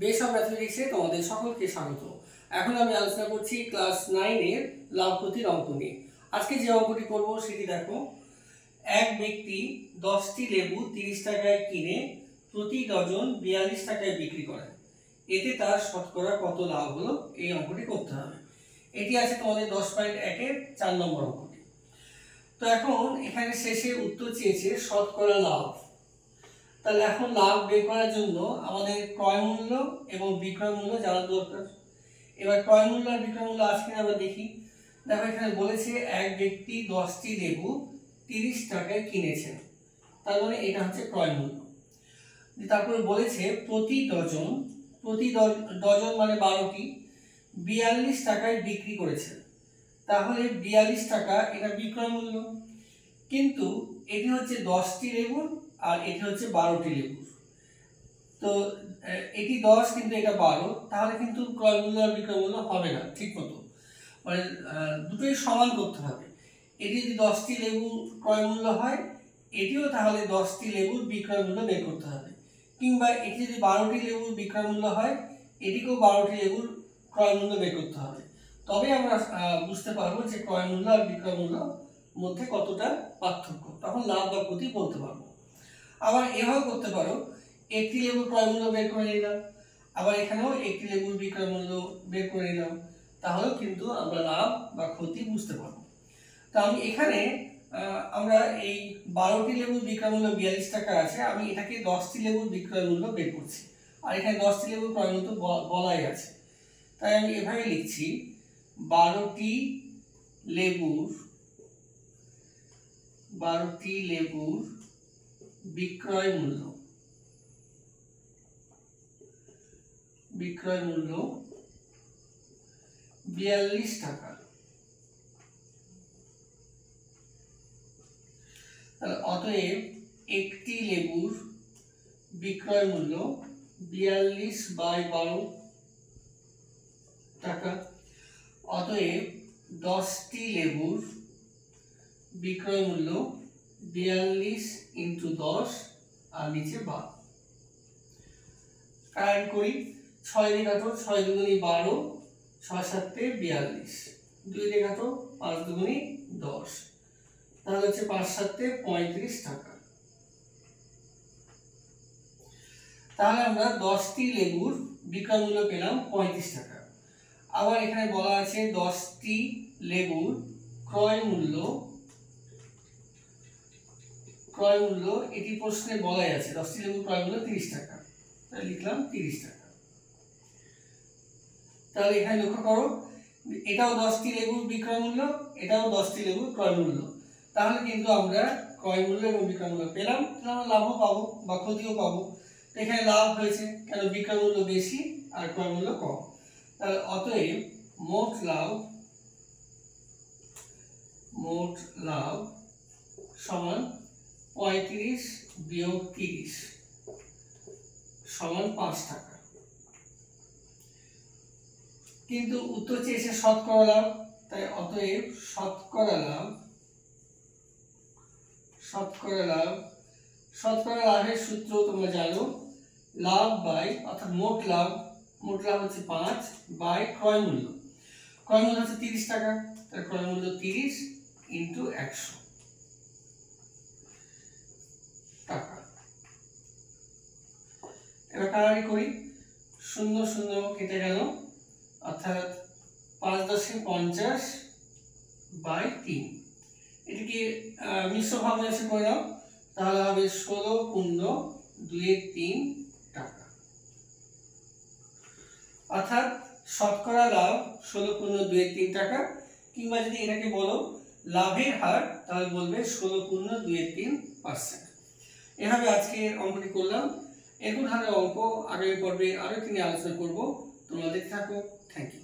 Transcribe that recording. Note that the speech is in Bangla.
বেস অফ ম্যাথমেটিক্সে তোমাদের সকলকে স্বাগত। এখন আমি আলোচনা করছি ক্লাস 9 এর লাভ ক্ষতির অঙ্ক নিয়ে। আজকে যে অঙ্কটি করব সেটি দেখো। এক ব্যক্তি 10টি লেবু 30 টাকায় কিনে প্রতি ডজন 42 টাকায় বিক্রি করে। এতে তার শতকরা কত লাভ হলো এই অঙ্কটি করতে হবে। এটি আছে তোমাদের 10.1 এর 4 নম্বর অঙ্কটি। তো এখন এখানে শেষে উত্তর চেয়েছে শতকরা লাভ। তাহলে এখন লাভ বের করার জন্য আমাদের ক্রয় মূল্য এবং বিক্রয় মূল্য জানা দরকার। এবার ক্রয় মূল্য আর বিক্রয় মূল্য আজকে আমরা দেখি। দেখো এখানে বলেছে এক ব্যক্তি 10টি লেবু 30 টাকায় কিনেছেন, তার মানে এটা হচ্ছে ক্রয় মূল্য। তারপরে বলেছে প্রতি ডজন মানে 12টি 42 টাকায় বিক্রি করেছেন, তাহলে 42 টাকা এটা বিক্রয় মূল্য। কিন্তু এটি হচ্ছে 10টি লেবুর আর এটি হচ্ছে 12টি লেবুর। তো এটি 10 কিন্তু এটা 12, তাহলে কিন্তু ক্রয় মূল্য আর বিক্রয় মূল্য হবে না ঠিক মতো, মানে দুটোই সমান করতে হবে। এটি যদি 10টি লেবু ক্রয় মূল্য হয়, এটিও তাহলে 10টি লেবুর বিক্রয় মূল্য বের করতে হবে। কিংবা এটি যদি 12টি লেবুর বিক্রয় মূল্য হয়, এটিকেও 12টি লেবুর ক্রয় মূল্য বের করতে হবে। তবে আমরা বুঝতে পারবো যে ক্রয় মূল্য আর বিক্রয় মূল্য মধ্যে কতটা পার্থক্য, তখন লাভ বা ক্ষতি বলতে পারবো। আবার এভাবে করতে পারো, একটি লেবুর ক্রয় মূল্য বের করে নিলাম, আবার এখানেও একটি লেবুর বিক্রয় মূল্য বের করে নিলাম, তাহলেও কিন্তু আমরা লাভ বা ক্ষতি বুঝতে পারবো। তো আমি এখানে আমরা এই 12টি লেবুর বিক্রয় মূল্য 42 টাকা আছে, আমি এটাকে 10টি লেবুর বিক্রয় মূল্য বের করছি, আর এখানে 10টি লেবুর ক্রয় মূল্য বলাই আছে। তাই আমি এভাবে লিখছি 12টি লেবুর বিক্রয় মূল্য 42 টাকা। অতএব একটি লেবুর বিক্রয় মূল্য 42/12 টাকা। অতএব 10টি লেবুর বিক্রয় মূল্য 42 × 10 আর নিচে 12। কারেন্ট করি, 6 দিয়ে কাটো, 6 দুগুণী 12, 6 7 42, 2 দিয়ে কাটো, 5 দুগুণী 10, তাহলে হচ্ছে 5 7 35 টাকা। তাহলে আমরা 10টি লেবুর বিক্রয় মূল্য পেলাম 35 টাকা। আবার এখানে বলা আছে 10টি লেবুর ক্রয় মূল্য, এটি প্রশ্নে বলাই আছে 10টি লেবুর ক্রয় মূল্য 30 টাকা, তাই লিখলাম 30 টাকা। তাহলে এখানে লক্ষ্য করো, এটাও 10টি লেবুর বিক্রয় মূল্য, এটাও 10টি লেবুর ক্রয় মূল্য, তাহলে কিন্তু আমরা ক্রয় মূল্য এবং বিক্রয় মূল্য পেলাম, তাহলে আমরা লাভও পাবো বা ক্ষতিও পাবো। এখানে লাভ হয়েছে কেন, বিক্রয় মূল্য বেশি আর ক্রয় মূল্য কম। তাহলে অতএব মোট লাভ সমান 35 - 30 সমান 5 টাকা। কিন্তু উত্তর চেয়েছে শতকরা লাভ, তাই অতএব শতকরা লাভের সূত্র তোমরা জানো, লাভ বাই অর্থাৎ মোট লাভ হচ্ছে 5 বাই ক্রয় মূল্য হচ্ছে 30 টাকা, তাই ক্রয় মূল্য 30 × 100 টাকা। এবার কাটাকাটি করি, 0 0 কেটে গেল, অর্থাৎ 5/50/3। এটিকে মিশ্র ভগ্নাংশে করে নাও, তাহলে হবে 16.23 টাকা। অর্থাৎ শতকরা লাভ 16.23 টাকা, কিংবা যদি এটাকে বলো লাভের হার, তাহলে বলবে 16.23%। এভাবে আজকের অঙ্কটি করলাম। এরকম ধরনের অঙ্ক আগামী পর্বে আরো একটি নিয়ে আলোচনা করব। তোমরা দেখতে থাকো। Thank you.